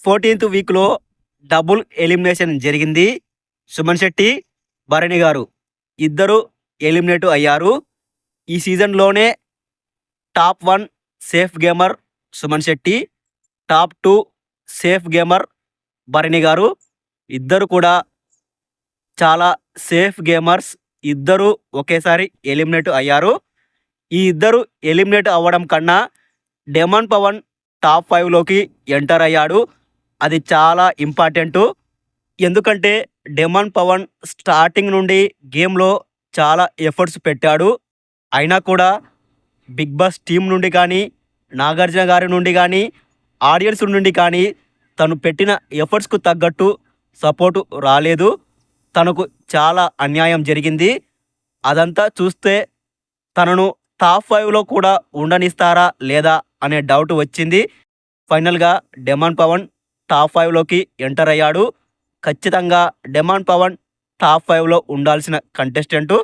14th వీక్లో double elimination జరిగింది. సుమన్ శెట్టి, భరణి గారు ఇద్దరు ఎలిమినేట్ అయ్యారు. ఈ సీజన్లోనే top 1 safe gamer Suman Shetty, top 2 safe gamer Bharani గారు. ఇద్దరు కూడా చాలా సేఫ్ గేమర్స్. ఇద్దరు ఒకేసారి ఎలిమినేట్ అయ్యారు. ఈ ఇద్దరు ఎలిమినేట్ అవ్వడం కన్నా డెమాన్ పవన్ టాప్ 5లోకి ఎంటర్ అయ్యాడు. అది చాలా ఇంపార్టెంటు. ఎందుకంటే డెమాన్ పవన్ స్టార్టింగ్ నుండి గేమ్లో చాలా ఎఫర్ట్స్ పెట్టాడు. అయినా కూడా బిగ్ బాస్ టీం నుండి కానీ, నాగార్జున గారి నుండి కానీ, ఆడియన్స్ నుండి కానీ తను పెట్టిన ఎఫర్ట్స్కు తగ్గట్టు సపోర్టు రాలేదు. తనకు చాలా అన్యాయం జరిగింది. అదంతా చూస్తే తనను టాప్ 5లో కూడా ఉండనిస్తారా లేదా అనే డౌట్ వచ్చింది. ఫైనల్గా డెమాన్ పవన్ టాప్ 5లోకి ఎంటర్ అయ్యాడు. ఖచ్చితంగా డెమాన్ పవన్ టాప్ 5లో ఉండాల్సిన కంటెస్టెంటు.